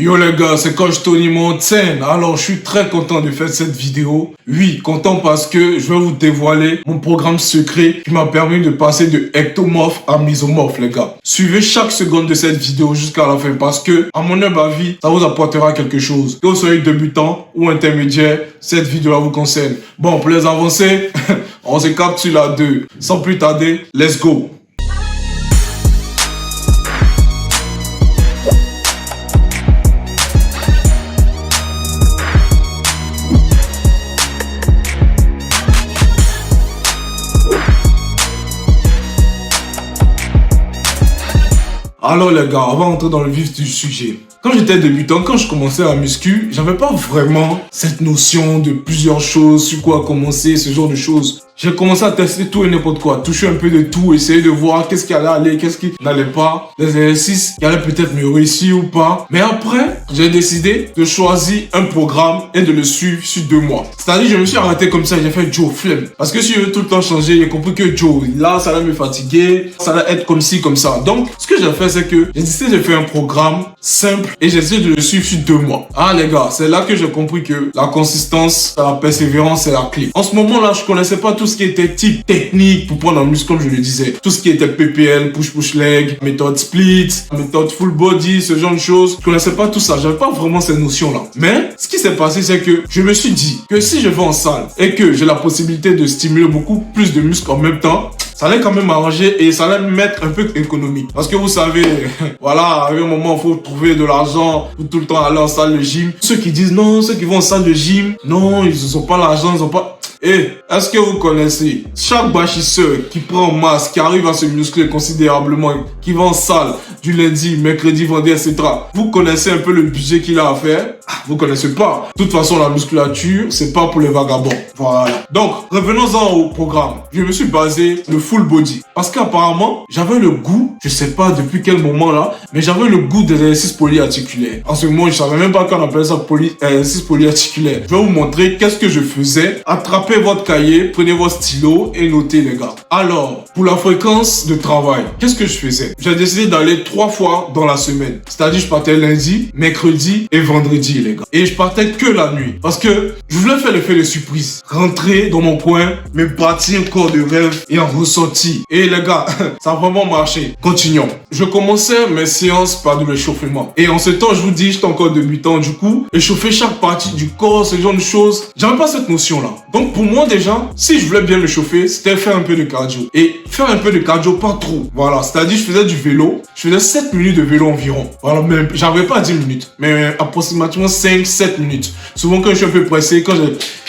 Yo les gars, c'est coach Tony Montaigne. Alors je suis très content de faire cette vidéo. Oui, content parce que je vais vous dévoiler mon programme secret qui m'a permis de passer de ectomorphe à mesomorphe les gars. Suivez chaque seconde de cette vidéo jusqu'à la fin parce que, à mon humble avis, ça vous apportera quelque chose. Que vous soyez débutant ou intermédiaire, cette vidéo-là vous concerne. Bon, pour les avancer, on se capte sur la 2. Sans plus tarder, let's go. Alors les gars, on va entrer dans le vif du sujet. Quand j'étais débutant, quand je commençais à muscu, j'avais pas vraiment cette notion de plusieurs choses, sur quoi commencer, ce genre de choses. J'ai commencé à tester tout et n'importe quoi, toucher un peu de tout, essayer de voir qu'est-ce qui allait aller, qu'est-ce qui n'allait pas, des exercices qui allaient peut-être me réussir ou pas. Mais après, j'ai décidé de choisir un programme et de le suivre sur 2 mois. C'est-à-dire, je me suis arrêté comme ça, j'ai fait Joe, flemme. Parce que si je veux tout le temps changer, j'ai compris que Joe, là, ça allait me fatiguer, ça allait être comme ci, comme ça. Donc, ce que j'ai fait, c'est que j'ai décidé de faire un programme simple et j'ai essayé de le suivre sur 2 mois. Ah les gars, c'est là que j'ai compris que la consistance, la persévérance, c'est la clé. En ce moment-là, je connaissais pas tout ce qui était type technique pour prendre en muscle, comme je le disais. Tout ce qui était PPL, push-push leg, méthode split, méthode full body, ce genre de choses. Je connaissais pas tout ça. J'avais pas vraiment ces notions-là. Mais, ce qui s'est passé, c'est que je me suis dit que si je vais en salle et que j'ai la possibilité de stimuler beaucoup plus de muscles en même temps, ça allait quand même m'arranger et ça allait me mettre un peu économique. Parce que vous savez, voilà, à un moment, il faut trouver de l'argent pour tout le temps aller en salle de gym. Ceux qui disent non, ceux qui vont en salle de gym, non, ils n'ont pas l'argent, ils n'ont pas... Et est-ce que vous connaissez chaque bâchisseur qui prend en masse, qui arrive à se muscler considérablement, qui va en salle du lundi, mercredi, vendredi, etc. Vous connaissez un peu le budget qu'il a à faire? Vous connaissez pas. De toute façon, la musculature, c'est pas pour les vagabonds. Voilà. Donc, revenons-en au programme. Je me suis basé le full body. Parce qu'apparemment, j'avais le goût, je sais pas depuis quel moment là, mais j'avais le goût des exercices polyarticulaires. En ce moment, je savais même pas qu'on appelait ça exercice polyarticulaire. Je vais vous montrer qu'est-ce que je faisais. Attrapez votre cahier, prenez votre stylo et notez les gars. Alors, pour la fréquence de travail, qu'est-ce que je faisais? J'ai décidé d'aller 3 fois dans la semaine. C'est-à-dire, je partais lundi, mercredi et vendredi les gars. Et je partais que la nuit. Parce que je voulais faire l'effet de surprise. Rentrer dans mon coin, me bâtir un corps de rêve et en ressortir. Et les gars, ça a vraiment marché. Continuons. Je commençais mes séances par de l'échauffement. Et en ce temps, je vous dis, j'étais encore débutant. Du coup, échauffer chaque partie du corps, ce genre de choses, j'avais pas cette notion-là. Donc pour moi déjà, si je voulais bien me chauffer, c'était faire un peu de cardio. Et faire un peu de cardio, pas trop. Voilà, c'est-à-dire je faisais du vélo. Je faisais 7 minutes de vélo environ. Voilà, même, j'arrivais pas à 10 minutes. Mais approximativement 5-7 minutes. Souvent quand je suis un peu pressé, quand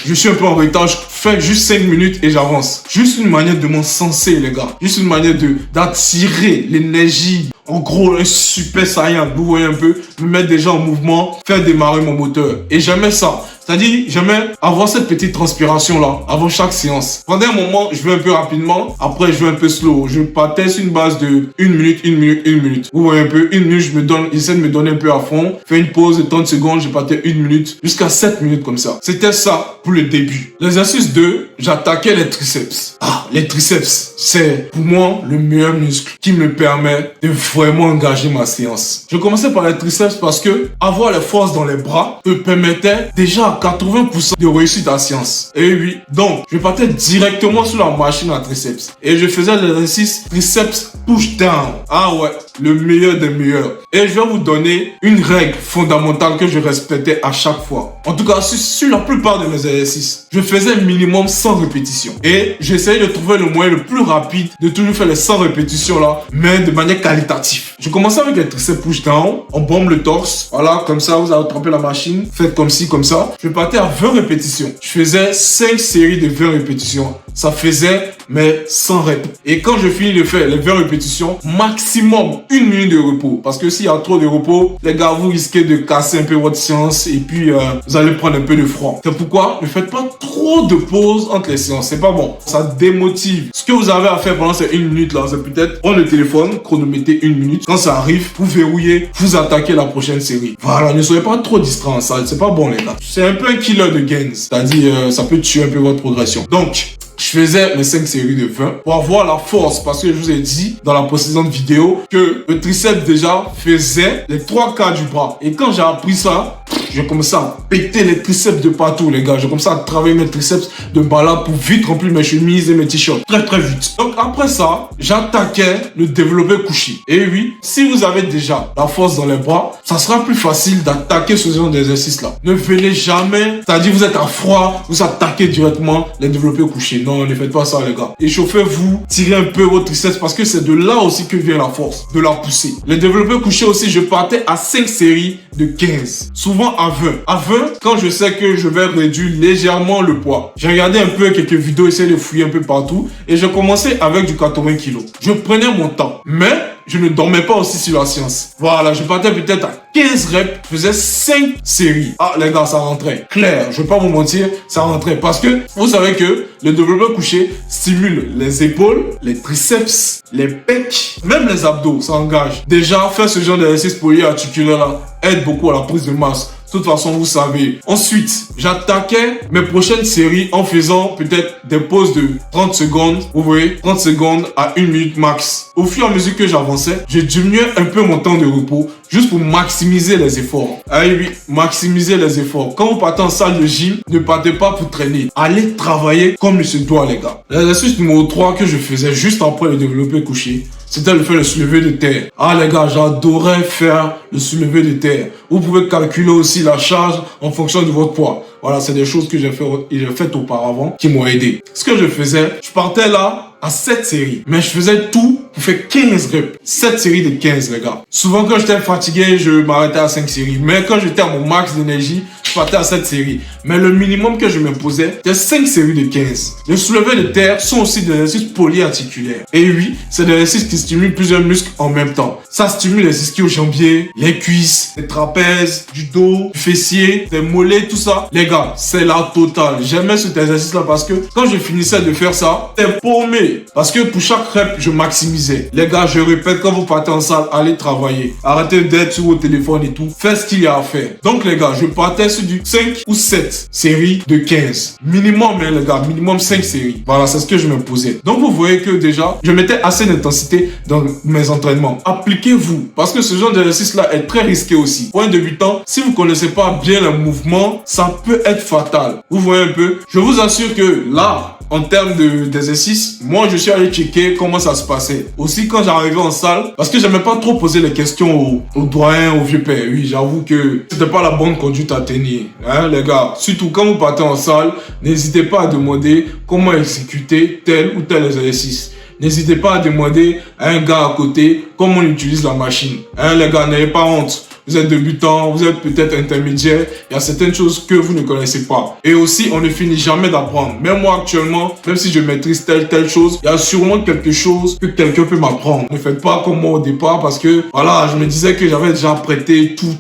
je suis un peu en retard, je fais juste 5 minutes et j'avance. Juste une manière de m'encenser les gars. Juste une manière d'attirer l'énergie. En gros, un super saillant, vous voyez un peu, me mettre déjà en mouvement, faire démarrer mon moteur. Et j'aimais ça. C'est-à-dire, j'aimais avoir cette petite transpiration-là avant chaque séance. Pendant un moment, je vais un peu rapidement, après je vais un peu slow. Je partais sur une base de 1 minute, 1 minute, 1 minute. Vous voyez un peu, 1 minute, j'essaie de me donner un peu à fond. Fais une pause de 30 secondes, je partais 1 minute, jusqu'à 7 minutes comme ça. C'était ça pour le début. L'exercice 2, j'attaquais les triceps. Ah, les triceps, c'est pour moi le meilleur muscle qui me permet de vraiment engager ma séance. Je commençais par les triceps parce que avoir les forces dans les bras me permettait déjà à 80% de réussite à séance. Et oui, donc je partais directement sur la machine à triceps et je faisais l'exercice triceps push down. Ah ouais, le meilleur des meilleurs. Et je vais vous donner une règle fondamentale que je respectais à chaque fois. En tout cas, sur la plupart de mes exercices, je faisais minimum 100 répétitions. Et j'essayais de trouver le moyen le plus rapide de toujours faire les 100 répétitions là, mais de manière qualitative. Je commençais avec les triceps push down, on bombe le torse, voilà, comme ça, vous attrapez la machine, faites comme ci, comme ça. Je partais à 20 répétitions. Je faisais 5 séries de 20 répétitions. Ça faisait mes 100 reps. Et quand je finis de faire les 20 répétitions, maximum 1 minute de repos. Parce que s'il y a trop de repos, les gars, vous risquez de casser un peu votre séance et puis vous allez prendre un peu de froid. C'est pourquoi ne faites pas trop de pauses entre les séances. C'est pas bon. Ça démotive. Ce que vous avez à faire pendant ces 1 minute là, c'est peut-être prendre le téléphone, chronométrer 1 minute. Quand ça arrive, vous verrouillez, vous attaquez la prochaine série. Voilà, ne soyez pas trop distrait en salle. C'est pas bon les gars. C'est un peu un killer de gains. C'est-à-dire, ça peut tuer un peu votre progression. Donc, je faisais mes 5 séries de 20 pour avoir la force. Parce que je vous ai dit dans la précédente vidéo que le triceps déjà faisait les 3 quarts du bras. Et quand j'ai appris ça, j'ai commencé à péter les triceps de partout, les gars. J'ai commencé à travailler mes triceps de balade pour vite remplir mes chemises et mes t-shirts. Très, très vite. Donc, après ça, j'attaquais le développé couché. Et oui, si vous avez déjà la force dans les bras, ça sera plus facile d'attaquer ce genre d'exercice-là. Ne venez jamais, c'est-à-dire vous êtes à froid, vous attaquez directement les développés couchés. Non, ne faites pas ça, les gars. Échauffez-vous, tirez un peu vos triceps parce que c'est de là aussi que vient la force, de la poussée. Les développés couchés aussi, je partais à 5 séries de 15. Souvent à 20. À 20, quand je sais que je vais réduire légèrement le poids. J'ai regardé un peu quelques vidéos, essayé de fouiller un peu partout et j'ai commencé avec du 80 kg. Je prenais mon temps, mais je ne dormais pas aussi sur la science. Voilà, je partais peut-être à 15 reps, je faisais 5 séries. Ah les gars, ça rentrait. Clair, je vais pas vous mentir, ça rentrait. Parce que vous savez que le développé couché stimule les épaules, les triceps, les pecs, même les abdos, ça engage. Déjà, faire ce genre d'exercice polyarticulaire là aide beaucoup à la prise de masse. De toute façon, vous savez. Ensuite, j'attaquais mes prochaines séries en faisant peut-être des pauses de 30 secondes. Vous voyez, 30 secondes à 1 minute max. Au fur et à mesure que j'avançais, je diminuais un peu mon temps de repos juste pour maximiser les efforts. Ah oui, maximiser les efforts. Quand vous partez en salle de gym, ne partez pas pour traîner. Allez travailler comme il se doit, les gars. L'exercice numéro 3 que je faisais juste après le développé couché, c'était de faire le soulevé de terre. Ah les gars, j'adorais faire le soulevé de terre. Vous pouvez calculer aussi la charge en fonction de votre poids. Voilà, c'est des choses que j'ai faites auparavant qui m'ont aidé. Ce que je faisais, je partais là à 7 séries. Mais je faisais tout pour faire 15 reps. 7 séries de 15, les gars. Souvent, quand j'étais fatigué, je m'arrêtais à 5 séries. Mais quand j'étais à mon max d'énergie, je partais à 7 séries. Mais le minimum que je m'imposais, c'était 5 séries de 15. Les soulevés de terre sont aussi des exercices polyarticulaires. Et oui, c'est des exercices qui stimulent plusieurs muscles en même temps. Ça stimule les ischio-jambiers, les cuisses, les trapèzes, du dos, du fessier, des mollets, tout ça. Les gars, c'est la totale. J'aimais cet exercice-là parce que quand je finissais de faire ça, c'était paumé. Parce que pour chaque rep, je maximisais. Les gars, je répète, quand vous partez en salle, allez travailler. Arrêtez d'être sur votre téléphone et tout. Faites ce qu'il y a à faire. Donc les gars, je partais sur du 5 ou 7 séries de 15. Minimum, hein, les gars, minimum 5 séries. Voilà, c'est ce que je me posais. Donc vous voyez que déjà, je mettais assez d'intensité dans mes entraînements. Appliquez-vous. Parce que ce genre d'exercice-là est très risqué aussi. Pour un débutant, si vous connaissez pas bien le mouvement, ça peut être fatal. Vous voyez un peu? Je vous assure que là, en termes d'exercice, moi je suis allé checker comment ça se passait. Aussi quand j'arrivais en salle, parce que j'aimais pas trop poser les questions aux doyens, aux vieux pères. Oui, j'avoue que c'était pas la bonne conduite à tenir. Hein, les gars, surtout quand vous partez en salle, n'hésitez pas à demander comment exécuter tel ou tel exercice. N'hésitez pas à demander à un gars à côté comment on utilise la machine. Hein, les gars, n'ayez pas honte. Vous êtes débutant, vous êtes peut-être intermédiaire, il y a certaines choses que vous ne connaissez pas. Et aussi, on ne finit jamais d'apprendre. Même moi actuellement, même si je maîtrise telle chose, il y a sûrement quelque chose que quelqu'un peut m'apprendre. Ne faites pas comme moi au départ parce que, voilà, je me disais que j'avais déjà prêté tout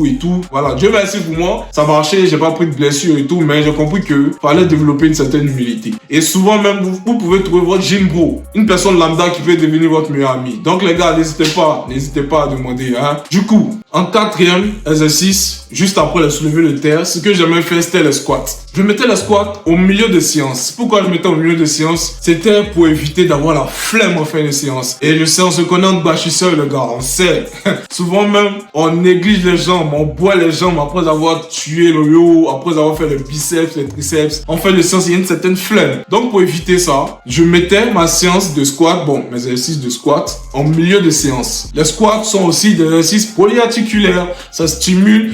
et tout. Voilà, Dieu merci pour moi, ça marchait, j'ai pas pris de blessure et tout, mais j'ai compris que fallait développer une certaine humilité. Et souvent même, vous pouvez trouver votre gym bro, une personne lambda qui peut devenir votre meilleur ami. Donc les gars, n'hésitez pas à demander, hein. Du coup, en quatrième exercice, juste après le soulevé de terre, ce que j'aimais faire, c'était les squats. Je mettais les squats au milieu de séance. Pourquoi je mettais au milieu de séance? C'était pour éviter d'avoir la flemme en fin de séance. Et je sais, on se connaît en bâchisseur, les gars, on sait. Souvent même, on néglige les jambes, on boit les jambes après avoir tué le yo, après avoir fait les biceps, les triceps. En fin de séance, il y a une certaine flemme. Donc pour éviter ça, je mettais ma séance de squat, bon, mes exercices de squat, en milieu de séance. Les squats sont aussi des exercices polyarticulaires. Ça stimule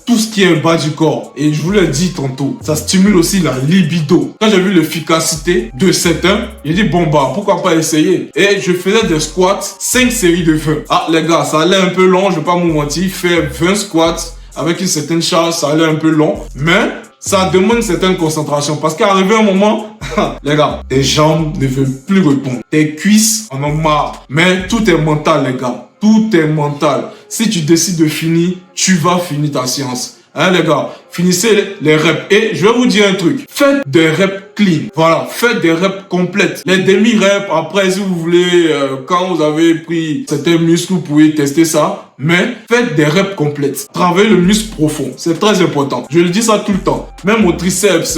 tout ce qui est bas du corps. Et je vous l'ai dit tantôt, ça stimule aussi la libido. Quand j'ai vu l'efficacité de certains, j'ai dit bon bah pourquoi pas essayer. Et je faisais des squats 5 séries de 20. Ah les gars, ça allait un peu long, je vais pas vous mentir. Faire 20 squats avec une certaine charge, ça allait un peu long. Mais ça demande une certaine concentration. Parce qu'arrivé un moment, les gars, tes jambes ne veulent plus répondre. Tes cuisses en ont marre. Mais tout est mental les gars. Tout est mental. Si tu décides de finir, tu vas finir ta séance. Hein les gars, finissez les reps. Et je vais vous dire un truc. Faites des reps clean. Voilà, faites des reps complètes. Les demi-reps, après si vous voulez, quand vous avez pris certains muscles, vous pouvez tester ça. mais faites des reps complètes. Travaillez le muscle profond, c'est très important. Je le dis ça tout le temps. Même au triceps,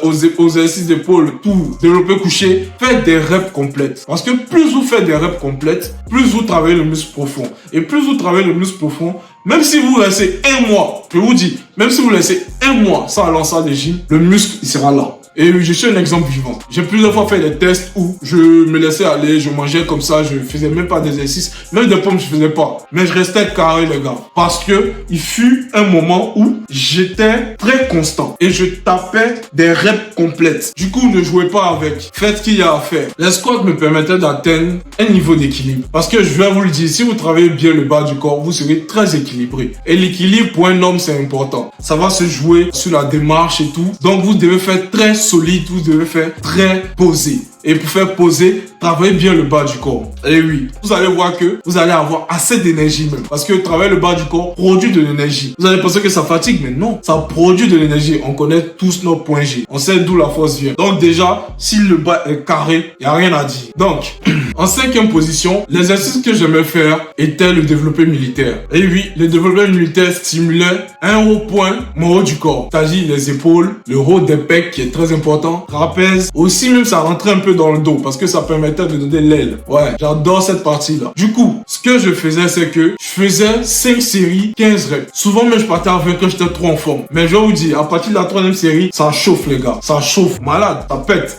aux exercices d'épaule, tout, développé couché, faites des reps complètes. Parce que plus vous faites des reps complètes, plus vous travaillez le muscle profond. Et plus vous travaillez le muscle profond, même si vous laissez un mois, je vous dis, même si vous laissez un mois sans aller en salle de gym, le muscle, il sera là. Et je suis un exemple vivant. J'ai plusieurs fois fait des tests où je me laissais aller, je mangeais comme ça, je faisais même pas d'exercice, même des pommes je faisais pas. Mais je restais carré les gars. Parce que il fut un moment où j'étais très constant et je tapais des reps complètes. Du coup, ne jouez pas avec. Faites ce qu'il y a à faire. Les squats me permettaient d'atteindre un niveau d'équilibre. Parce que je vais vous le dire, si vous travaillez bien le bas du corps, vous serez très équilibré. Et l'équilibre pour un homme, c'est important. Ça va se jouer sur la démarche et tout. Donc vous devez faire très solide, vous devez faire très posé. Et pour faire poser, travaillez bien le bas du corps. Et oui, vous allez voir que vous allez avoir assez d'énergie même. Parce que travailler le bas du corps produit de l'énergie. Vous allez penser que ça fatigue, mais non. Ça produit de l'énergie. On connaît tous nos points G. On sait d'où la force vient. Donc déjà, si le bas est carré, il n'y a rien à dire. Donc, en 5e position, l'exercice que j'aimais faire était le développé militaire. Et oui, le développé militaire stimulait un haut point, mon haut du corps. C'est-à-dire les épaules, le haut des pecs qui est très important, trapèze. Aussi même ça rentrait un peu dans le dos parce que ça permettait de donner l'aile. Ouais, j'adore cette partie-là. Du coup, ce que je faisais, c'est que je faisais 5 séries, 15 reps. Souvent même je partais à 20 quand j'étais trop en forme. Mais je vais vous dire, à partir de la 3e série, ça chauffe les gars. Ça chauffe. Malade, ça pète.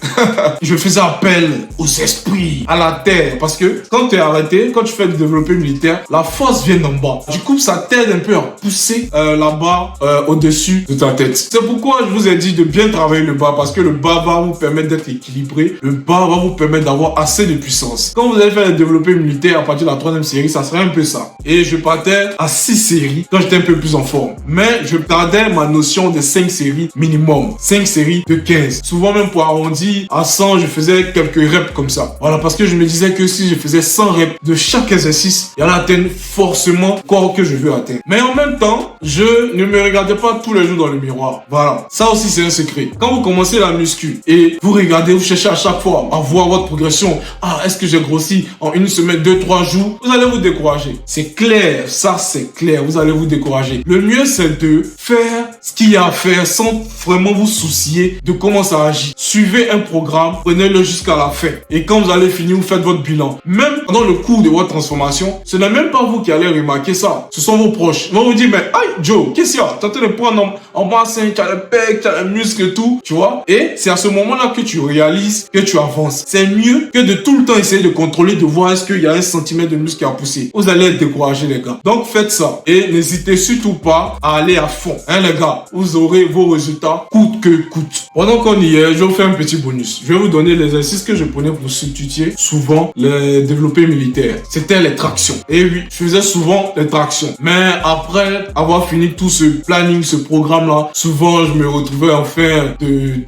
Je faisais appel aux esprits, à la terre. Parce que quand tu es arrêté, quand tu fais du développé militaire, la force vient d'en bas. Du coup, ça t'aide un peu à pousser la barre au-dessus de ta tête. C'est pourquoi je vous ai dit de bien travailler le bas. Parce que le bas va vous permettre d'être équilibré. Le bas va vous permettre d'avoir assez de puissance. Quand vous allez faire le développé militaire à partir de la 3e série, ça serait un peu ça. Et je partais à 6 séries quand j'étais un peu plus en forme. Mais je perdais ma notion de 5 séries minimum. 5 séries de 15. Souvent même pour arrondir à 100, je faisais quelques reps comme ça. Voilà, parce que je me disais que si je faisais 100 reps de chaque exercice, il y en a atteindre forcément le corps que je veux atteindre. Mais en même temps, je ne me regardais pas tous les jours dans le miroir. Voilà. Ça aussi, c'est un secret. Quand vous commencez la muscu et vous regardez, vous cherchez à chaque fois à voir votre progression. Ah, est-ce que j'ai grossi en une semaine, 2-3 jours? Vous allez vous décourager. C'est clair. Ça, c'est clair. Vous allez vous décourager. Le mieux, c'est de faire ce qu'il y a à faire sans vraiment vous soucier de comment ça agit. Suivez un programme, prenez-le jusqu'à la fin. Et quand vous allez finir, vous faites votre bilan. Même pendant le cours de votre transformation, ce n'est même pas vous qui allez remarquer ça. Ce sont vos proches. Ils vont vous dire, mais aïe, Joe, qu'est-ce qu'il y a? T'as en train de prendre en bassin, tu as le pec, tu as le muscle et tout, tu vois? Et c'est à ce moment-là que tu réalises que tu avances. C'est mieux que de tout le temps essayer de contrôler, de voir est-ce qu'il y a 1 centimètre de muscle qui a poussé. Vous allez être découragé, les gars. Donc, faites ça. Et n'hésitez surtout pas à aller à fond. Hein, les gars? Vous aurez vos résultats coûte que coûte. Pendant qu'on y est, je vais vous faire un petit bonus. Je vais vous donner l'exercice que je prenais pour substituer souvent les développés militaires. C'était les tractions. Et oui, je faisais souvent les tractions. Mais après avoir fini tout ce planning, ce programme-là, souvent je me retrouvais en fin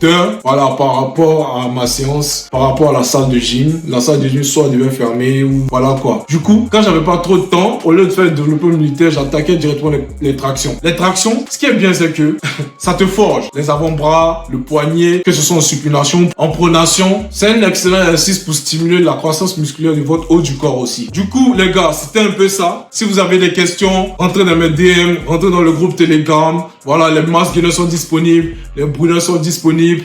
d'heure, voilà, par rapport à ma séance, par rapport à la salle de gym. La salle de gym soit devait fermer ou voilà quoi. Du coup, quand j'avais pas trop de temps, au lieu de faire le développement militaire, j'attaquais directement les tractions. Les tractions, ce qui est bien, c'est que ça te forge. Les avant-bras, le poignet, que ce soit en supination, en pronation, c'est un excellent exercice pour stimuler la croissance musculaire de votre haut du corps aussi. Du coup, les gars, c'était un peu ça. Si vous avez des questions, rentrez dans mes DM, rentrez dans le groupe Telegram. Voilà, les masques gainers sont disponibles, les brûleurs sont disponibles.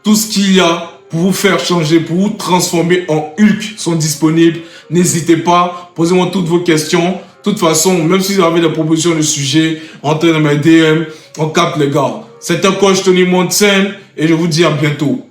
Tout ce qu'il y a pour vous faire changer, pour vous transformer en Hulk sont disponibles. N'hésitez pas, posez-moi toutes vos questions. De toute façon, même si vous avez des propositions de sujets, entrez dans mes DM, on capte les gars. C'était coach Tony Monsen et je vous dis à bientôt.